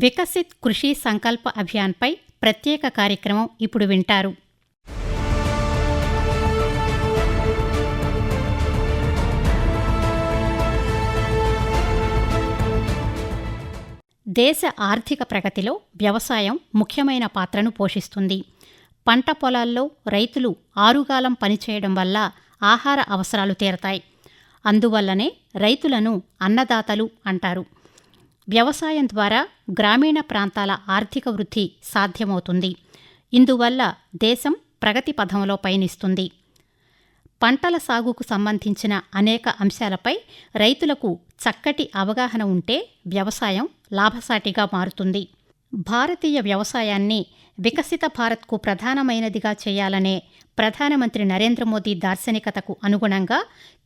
వికసిత్ కృషి సంకల్ప అభియాన్పై ప్రత్యేక కార్యక్రమం ఇప్పుడు వింటారు. దేశ ఆర్థిక ప్రగతిలో వ్యవసాయం ముఖ్యమైన పాత్రను పోషిస్తుంది. పంట పొలాల్లో రైతులు ఆరుగాలం పనిచేయడం వల్ల ఆహార అవసరాలు తీరతాయి. అందువల్లనే రైతులను అన్నదాతలు అంటారు. వ్యవసాయం ద్వారా గ్రామీణ ప్రాంతాల ఆర్థిక వృద్ధి సాధ్యమవుతుంది. ఇందువల్ల దేశం ప్రగతి పథంలో పయనిస్తుంది. పంటల సాగుకు సంబంధించిన అనేక అంశాలపై రైతులకు చక్కటి అవగాహన ఉంటే వ్యవసాయం లాభసాటిగా మారుతుంది. భారతీయ వ్యవసాయాన్ని వికసిత భారత్కు ప్రధానమైనదిగా చేయాలనే ప్రధానమంత్రి నరేంద్ర మోదీ దార్శనికతకు అనుగుణంగా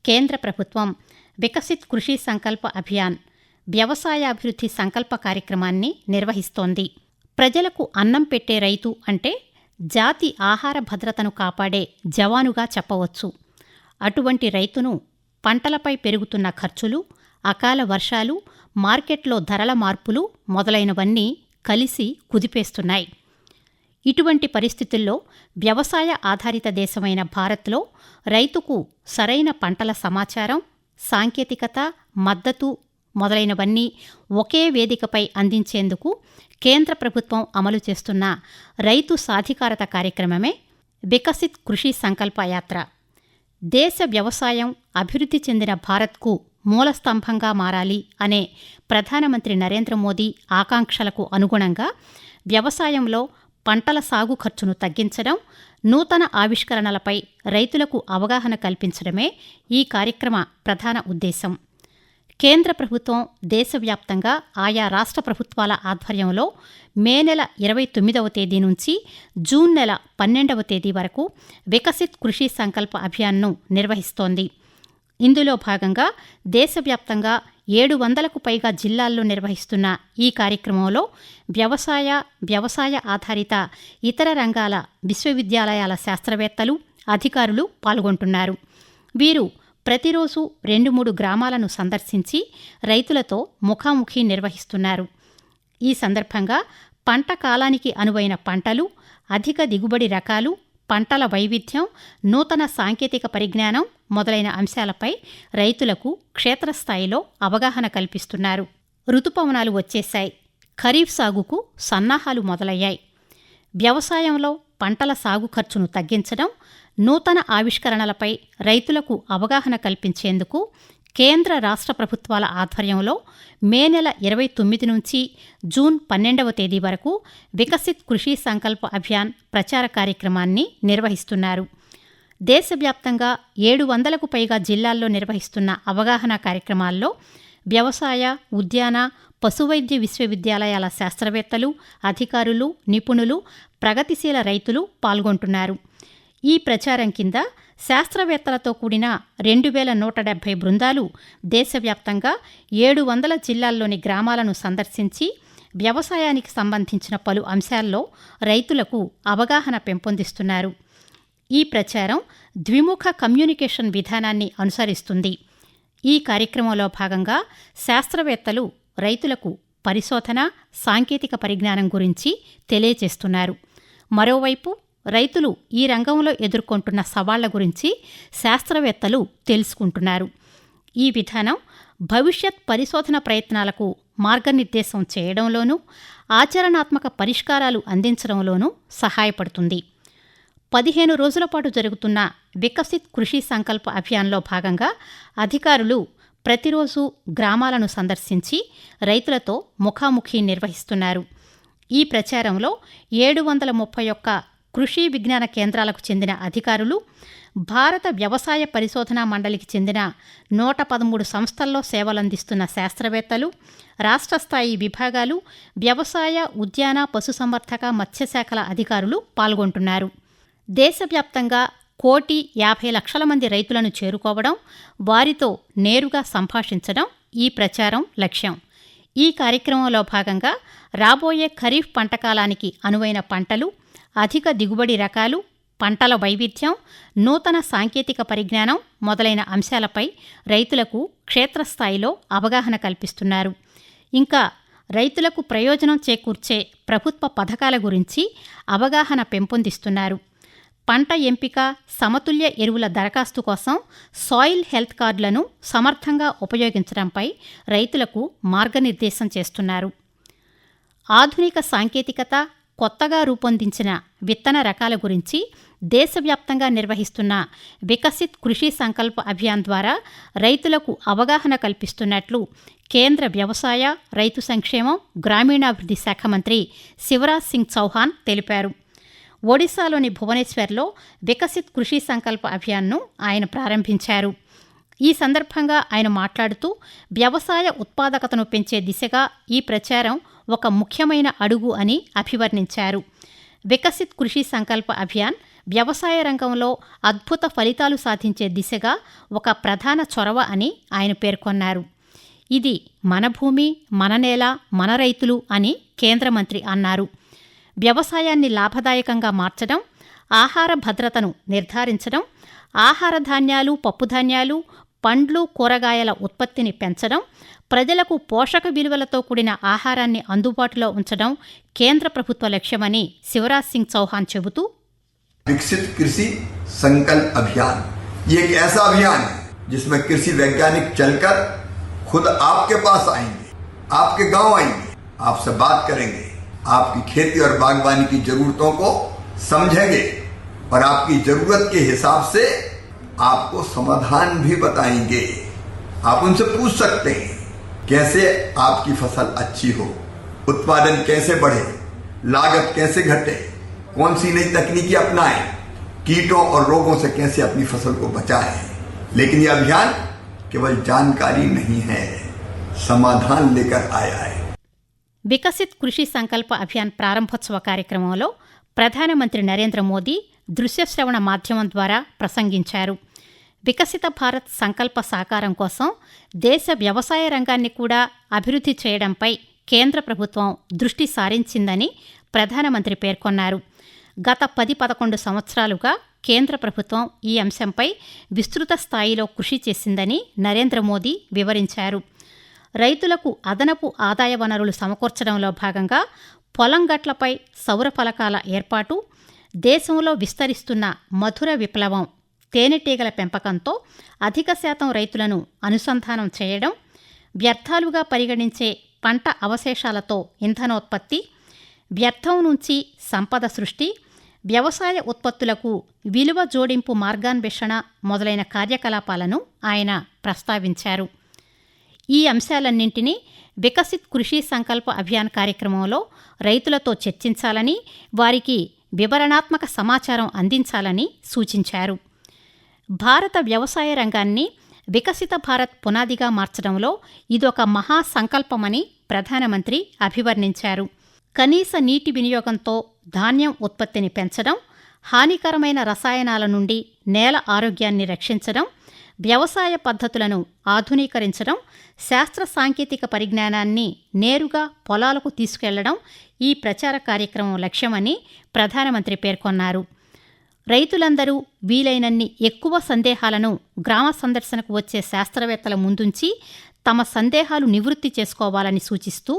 కేంద్ర ప్రభుత్వం వికసిత్ కృషి సంకల్ప అభియాన్ వ్యవసాయాభివృద్ధి సంకల్ప కార్యక్రమాన్ని నిర్వహిస్తోంది. ప్రజలకు అన్నం పెట్టే రైతు అంటే జాతి ఆహార భద్రతను కాపాడే జవానుగా చెప్పవచ్చు. అటువంటి రైతును పంటలపై పెరుగుతున్న ఖర్చులు, అకాల వర్షాలు, మార్కెట్లో ధరల మార్పులు మొదలైనవన్నీ కలిసి కుదిపేస్తున్నాయి. ఇటువంటి పరిస్థితుల్లో వ్యవసాయ ఆధారిత దేశమైన భారత్లో రైతుకు సరైన పంటల సమాచారం, సాంకేతికత, మద్దతు మొదలైనవన్నీ ఒకే వేదికపై అందించేందుకు కేంద్ర ప్రభుత్వం అమలు చేస్తున్న రైతు సాధికారత కార్యక్రమమే వికసిత్ కృషి సంకల్ప యాత్ర. దేశ వ్యవసాయం అభివృద్ధి చెందిన భారత్కు మూలస్తంభంగా మారాలి అనే ప్రధానమంత్రి నరేంద్ర మోదీ ఆకాంక్షలకు అనుగుణంగా వ్యవసాయంలో పంటల సాగు ఖర్చును తగ్గించడం, నూతన ఆవిష్కరణలపై రైతులకు అవగాహన కల్పించడమే ఈ కార్యక్రమ ప్రధాన ఉద్దేశం. కేంద్ర ప్రభుత్వం దేశవ్యాప్తంగా ఆయా రాష్ట్ర ప్రభుత్వాల ఆధ్వర్యంలో మే నెల 29వ తేదీ నుంచి జూన్ నెల 12వ తేదీ వరకు వికసిత్ కృషి సంకల్ప అభియాన్ను నిర్వహిస్తోంది. ఇందులో భాగంగా దేశవ్యాప్తంగా 700కు పైగా జిల్లాల్లో నిర్వహిస్తున్న ఈ కార్యక్రమంలో వ్యవసాయ ఆధారిత ఇతర రంగాల విశ్వవిద్యాలయాల శాస్త్రవేత్తలు, అధికారులు పాల్గొంటున్నారు. వీరు ప్రతిరోజు 2-3 గ్రామాలను సందర్శించి రైతులతో ముఖాముఖి నిర్వహిస్తున్నారు. ఈ సందర్భంగా పంట కాలానికి అనువైన పంటలు, అధిక దిగుబడి రకాలు, పంటల వైవిధ్యం, నూతన సాంకేతిక పరిజ్ఞానం మొదలైన అంశాలపై రైతులకు క్షేత్రస్థాయిలో అవగాహన కల్పిస్తున్నారు. రుతుపవనాలు వచ్చేశాయి. ఖరీఫ్ సాగుకు సన్నాహాలు మొదలయ్యాయి. వ్యవసాయంలో పంటల సాగు ఖర్చును తగ్గించడం, నూతన ఆవిష్కరణలపై రైతులకు అవగాహన కల్పించేందుకు కేంద్ర రాష్ట్ర ప్రభుత్వాల ఆధ్వర్యంలో మే నెల 29 నుంచి జూన్ 12వ తేదీ వరకు వికసిత్ కృషి సంకల్ప అభియాన్ ప్రచార కార్యక్రమాన్ని నిర్వహిస్తున్నారు. దేశవ్యాప్తంగా 700కు పైగా జిల్లాల్లో నిర్వహిస్తున్న అవగాహన కార్యక్రమాల్లో వ్యవసాయ, ఉద్యాన, పశువైద్య విశ్వవిద్యాలయాల శాస్త్రవేత్తలు, అధికారులు, నిపుణులు, ప్రగతిశీల రైతులు పాల్గొంటున్నారు. ఈ ప్రచారం కింద శాస్త్రవేత్తలతో కూడిన 2170 బృందాలు దేశవ్యాప్తంగా 700 జిల్లాల్లోని గ్రామాలను సందర్శించి వ్యవసాయానికి సంబంధించిన పలు అంశాల్లో రైతులకు అవగాహన పెంపొందిస్తున్నారు. ఈ ప్రచారం ద్విముఖ కమ్యూనికేషన్ విధానాన్ని అనుసరిస్తుంది. ఈ కార్యక్రమంలో భాగంగా శాస్త్రవేత్తలు రైతులకు పరిశోధన, సాంకేతిక పరిజ్ఞానం గురించి తెలియజేస్తున్నారు. మరోవైపు రైతులు ఈ రంగంలో ఎదుర్కొంటున్న సవాళ్ల గురించి శాస్త్రవేత్తలు తెలుసుకుంటున్నారు. ఈ విధానం భవిష్యత్ పరిశోధన ప్రయత్నాలకు మార్గనిర్దేశం చేయడంలోనూ, ఆచరణాత్మక పరిష్కారాలు అందించడంలోనూ సహాయపడుతుంది. 15 రోజుల పాటు జరుగుతున్న వికసిత్ కృషి సంకల్ప అభియాన్లో భాగంగా అధికారులు ప్రతిరోజు గ్రామాలను సందర్శించి రైతులతో ముఖాముఖి నిర్వహిస్తున్నారు. ఈ ప్రచారంలో 731 కృషి విజ్ఞాన కేంద్రాలకు చెందిన అధికారులు, భారత వ్యవసాయ పరిశోధనా మండలికి చెందిన 113 సంస్థల్లో సేవలందిస్తున్న శాస్త్రవేత్తలు, రాష్ట్ర స్థాయి విభాగాలు, వ్యవసాయ, ఉద్యాన, పశుసంవర్ధక, మత్స్యశాఖల అధికారులు పాల్గొంటున్నారు. దేశవ్యాప్తంగా 1,50,00,000 మంది రైతులను చేరుకోవడం, వారితో నేరుగా సంభాషించడం ఈ ప్రచారం లక్ష్యం. ఈ కార్యక్రమంలో భాగంగా రాబోయే ఖరీఫ్ పంటకాలానికి అనువైన పంటలు, అధిక దిగుబడి రకాలు, పంటల వైవిధ్యం, నూతన సాంకేతిక పరిజ్ఞానం మొదలైన అంశాలపై రైతులకు క్షేత్రస్థాయిలో అవగాహన కల్పిస్తున్నారు. ఇంకా రైతులకు ప్రయోజనం చేకూర్చే ప్రభుత్వ పథకాల గురించి అవగాహన పెంపొందిస్తున్నారు. పంట ఎంపిక, సమతుల్య ఎరువుల దరఖాస్తు కోసం సాయిల్ హెల్త్ కార్డులను సమర్థంగా ఉపయోగించడంపై రైతులకు మార్గనిర్దేశం చేస్తున్నారు. ఆధునిక సాంకేతికత, కొత్తగా రూపొందించిన విత్తన రకాల గురించి దేశవ్యాప్తంగా నిర్వహిస్తున్న వికసిత్ కృషి సంకల్ప అభియాన్ ద్వారా రైతులకు అవగాహన కల్పిస్తున్నట్లు కేంద్ర వ్యవసాయ, రైతు సంక్షేమం, గ్రామీణాభివృద్ధి శాఖ మంత్రి శివరాజ్ సింగ్ చౌహాన్ తెలిపారు. ఒడిశాలోని భువనేశ్వర్లో వికసిత్ కృషి సంకల్ప అభియాన్ను ఆయన ప్రారంభించారు. ఈ సందర్భంగా ఆయన మాట్లాడుతూ వ్యవసాయ ఉత్పాదకతను పెంచే దిశగా ఈ ప్రచారం ఒక ముఖ్యమైన అడుగు అని అభివర్ణించారు. వికసిత్ కృషి సంకల్ప అభియాన్ వ్యవసాయ రంగంలో అద్భుత ఫలితాలు సాధించే దిశగా ఒక ప్రధాన చొరవ అని ఆయన పేర్కొన్నారు. ఇది మన భూమి, మన నేల, మన రైతులు అని కేంద్ర మంత్రి అన్నారు. వ్యవసాయాన్ని లాభదాయకంగా మార్చడం, ఆహార భద్రతను నిర్ధారించడం, ఆహార ధాన్యాలు, పప్పుధాన్యాలు, పండ్లు, కూరగాయల ఉత్పత్తిని పెంచడం, ప్రజలకు పోషక విలువలతో కూడిన ఆహారాన్ని అందుబాటులో ఉంచడం కేంద్ర ప్రభుత్వ లక్ష్యమని శివరాజ్ సింగ్ చౌహాన్ చెబుతూ, विकसित कृषि संकल्प अभियान ये एक ऐसा अभियान है जिसमें कृषि वैज्ञानिक चलकर खुद आपके पास आएंगे, आपके गांव आएंगे, आपसे बात करेंगे, आपकी खेती और बागवानी की जरूरतों को समझेंगे और आपकी जरूरत के हिसाब से आपको समाधान भी बताएंगे. आप उनसे पूछ सकते हैं कैसे आपकी फसल अच्छी हो, उत्पादन कैसे बढ़े, लागत कैसे घटे, कौन सी नई तकनीकी अपनाएं, कीटों और रोगों से कैसे अपनी फसल को बचाएं. लेकिन यह अभियान केवल जानकारी नहीं है, समाधान लेकर आया है. వికసిత్ కృషి సంకల్ప అభియాన్ ప్రారంభోత్సవ కార్యక్రమంలో ప్రధానమంత్రి నరేంద్ర మోదీ దృశ్యశ్రవణ మాధ్యమం ద్వారా ప్రసంగించారు. వికసిత భారత్ సంకల్ప సాకారం కోసం దేశ వ్యవసాయ రంగాన్ని కూడా అభివృద్ధి చేయడంపై కేంద్ర ప్రభుత్వం దృష్టి సారించిందని ప్రధానమంత్రి పేర్కొన్నారు. గత 10-11 సంవత్సరాలుగా కేంద్ర ప్రభుత్వం ఈ అంశంపై విస్తృత స్థాయిలో కృషి చేసిందని నరేంద్ర మోదీ వివరించారు. రైతులకు అదనపు ఆదాయ వనరులు సమకూర్చడంలో భాగంగా పొలం గట్లపై సౌర ఫలకాల ఏర్పాటు, దేశంలో విస్తరిస్తున్న మధుర విప్లవం తేనెటీగల పెంపకంతో అధిక శాతం రైతులను అనుసంధానం చేయడం, వ్యర్థాలుగా పరిగణించే పంట అవశేషాలతో ఇంధనోత్పత్తి, వ్యర్థం నుంచి సంపద సృష్టి, వ్యవసాయ ఉత్పత్తులకు విలువ జోడింపు మార్గాన్వేషణ మొదలైన కార్యకలాపాలను ఆయన ప్రస్తావించారు. ఈ అంశాలన్నింటినీ వికసిత్ కృషి సంకల్ప అభియాన్ కార్యక్రమంలో రైతులతో చర్చించాలని, వారికి వివరణాత్మక సమాచారం అందించాలని సూచించారు. భారత వ్యవసాయ రంగాన్ని వికసిత భారత్ పునాదిగా మార్చడంలో ఇదొక మహా సంకల్పమని ప్రధానమంత్రి అభివర్ణించారు. కనీస నీటి వినియోగంతో ధాన్యం ఉత్పత్తిని పెంచడం, హానికరమైన రసాయనాల నుండి నేల ఆరోగ్యాన్ని రక్షించడం, వ్యవసాయ పద్ధతులను ఆధునీకరించడం, శాస్త్ర సాంకేతిక పరిజ్ఞానాన్ని నేరుగా పొలాలకు తీసుకెళ్లడం ఈ ప్రచార కార్యక్రమం లక్ష్యమని ప్రధానమంత్రి పేర్కొన్నారు. రైతులందరూ వీలైనన్ని ఎక్కువ సందేహాలను గ్రామ సందర్శనకు వచ్చే శాస్త్రవేత్తల ముందుంచి తమ సందేహాలు నివృత్తి చేసుకోవాలని సూచిస్తూ,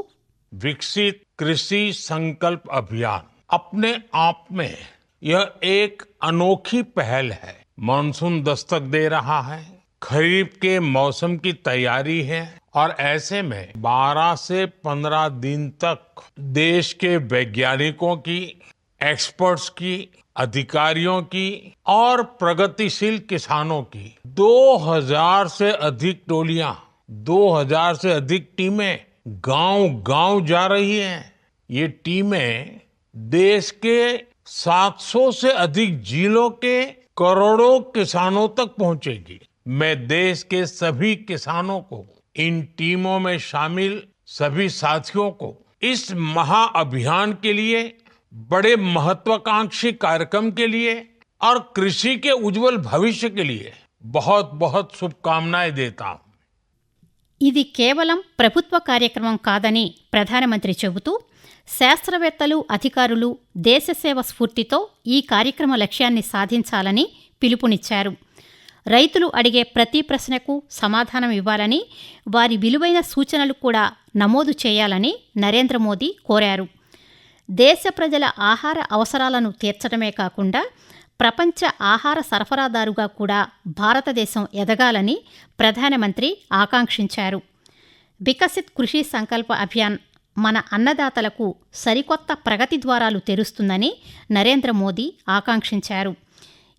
विकसित कृषि संकल्प अभियान अपने आप में यह एक अनोखी पहल है. मानसून दस्तक दे रहा है, खरीफ के मौसम की तैयारी है और ऐसे में 12 से 15 दिन तक देश के वैज्ञानिकों की, एक्सपर्ट्स की, अधिकारियों की और प्रगतिशील किसानों की 2000 से अधिक टोलियां, 2000 से अधिक टीमें गांव-गांव जा रही हैं. ये टीमें देश के 700 से अधिक जिलों के करोड़ों किसानों तक पहुंचेगी. मैं देश के सभी किसानों को, इन टीमों में शामिल सभी साथियों को इस महाअभियान के लिए, बड़े महत्वाकांक्षी कार्यक्रम के लिए और कृषि के उज्जवल भविष्य के लिए बहुत बहुत शुभकामनाएं देता हूं. ఇది కేవలం ప్రభుత్వ కార్యక్రమం కాదని ప్రధానమంత్రి చెబుతూ, శాస్త్రవేత్తలు, అధికారులు దేశసేవ స్ఫూర్తితో ఈ కార్యక్రమ లక్ష్యాన్ని సాధించాలని పిలుపునిచ్చారు. రైతులు అడిగే ప్రతి ప్రశ్నకు సమాధానం ఇవ్వాలని, వారి విలువైన సూచనలు కూడా నమోదు చేయాలని నరేంద్ర మోదీ కోరారు. దేశ ప్రజల ఆహార అవసరాలను తీర్చడమే కాకుండా ప్రపంచ ఆహార సరఫరాదారుగా కూడా భారతదేశం ఎదగాలని ప్రధానమంత్రి ఆకాంక్షించారు. వికసిత్ కృషి సంకల్ప అభియాన్ మన అన్నదాతలకు సరికొత్త ప్రగతి ద్వారాలు తెరుస్తుందని నరేంద్ర మోదీ ఆకాంక్షించారు.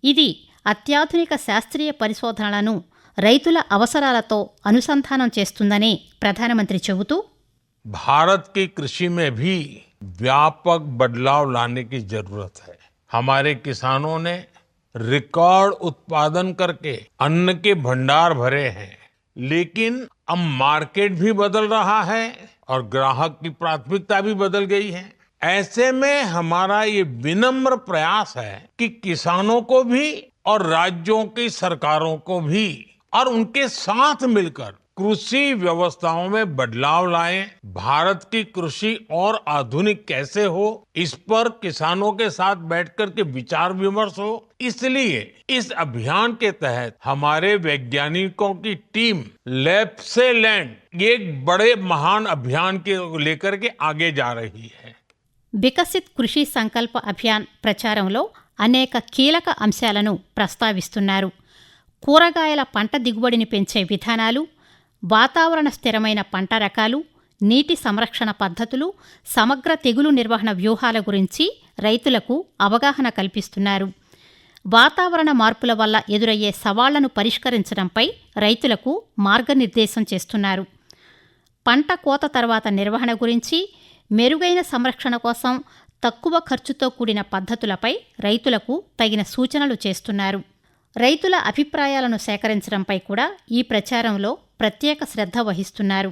ఇది అత్యాధునిక శాస్త్రీయ పరిశోధనలను రైతుల అవసరాలతో అనుసంధానం చేస్తుందని ప్రధానమంత్రి చెబుతూ, भारत की कृषि में भी व्यापक बदलाव लाने की जरूरत है. हमारे किसानों ने रिकॉर्ड उत्पादन करके अन्न के भंडार भरे हैं, लेकिन अब मार्केट भी बदल रहा है और ग्राहक की प्राथमिकता भी बदल गई है. ऐसे में हमारा ये विनम्र प्रयास है कि किसानों को भी और राज्यों की सरकारों को भी और उनके साथ मिलकर कृषि व्यवस्थाओं में बदलाव लाएं. भारत की कृषि और आधुनिक कैसे हो, इस पर किसानों के साथ बैठकर के विचार विमर्श हो. इसलिए इस अभियान के तहत हमारे वैज्ञानिकों की टीम लैब से लैंड एक बड़े महान अभियान के लेकर के आगे जा रही है. వికసిత్ కృషి సంకల్ప అభియాన్ ప్రచారంలో అనేక కీలక అంశాలను ప్రస్తావిస్తున్నారు. కూరగాయల పంట దిగుబడిని పెంచే విధానాలు, వాతావరణ స్థిరమైన పంట రకాలు, నీటి సంరక్షణ పద్ధతులు, సమగ్ర తెగులు నిర్వహణ వ్యూహాల గురించి రైతులకు అవగాహన కల్పిస్తున్నారు. వాతావరణ మార్పుల వల్ల ఎదురయ్యే సవాళ్లను పరిష్కరించడంపై రైతులకు మార్గనిర్దేశం చేస్తున్నారు. పంట కోత తర్వాత నిర్వహణ గురించి, మెరుగైన సంరక్షణ కోసం తక్కువ ఖర్చుతో కూడిన పద్ధతులపై రైతులకు తగిన సూచనలు చేస్తున్నారు. రైతుల అభిప్రాయాలను సేకరించడంపై కూడా ఈ ప్రచారంలో ప్రత్యేక శ్రద్ధ వహిస్తున్నారు.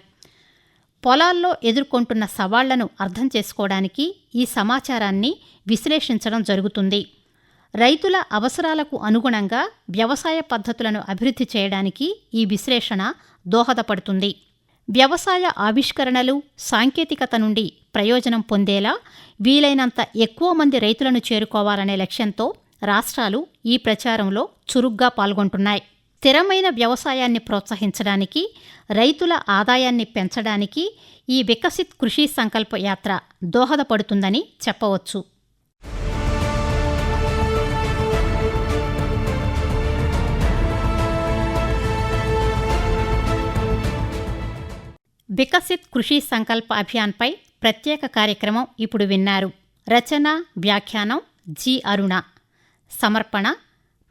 పొలాల్లో ఎదుర్కొంటున్న సవాళ్లను అర్థం చేసుకోవడానికి ఈ సమాచారాన్ని విశ్లేషించడం జరుగుతుంది. రైతుల అవసరాలకు అనుగుణంగా వ్యవసాయ పద్ధతులను అభివృద్ధి చేయడానికి ఈ విశ్లేషణ దోహదపడుతుంది. వ్యవసాయ ఆవిష్కరణలు, సాంకేతికత నుండి ప్రయోజనం పొందేలా వీలైనంత ఎక్కువ మంది రైతులను చేరుకోవాలనే లక్ష్యంతో రాష్ట్రాలు ఈ ప్రచారంలో చురుగ్గా పాల్గొంటున్నాయి. స్థిరమైన వ్యవసాయాన్ని ప్రోత్సహించడానికి, రైతుల ఆదాయాన్ని పెంచడానికి ఈ వికసిత్ కృషి సంకల్ప యాత్ర దోహదపడుతుందని చెప్పవచ్చు. వికసిత్ కృషి సంకల్ప అభియాన్పై ప్రత్యేక కార్యక్రమం ఇప్పుడు విన్నారు. రచన, వ్యాఖ్యానం జి. అరుణ. సమర్పణ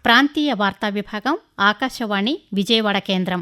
ప్రాంతీయ వార్తా విభాగం, ఆకాశవాణి విజయవాడ కేంద్రం.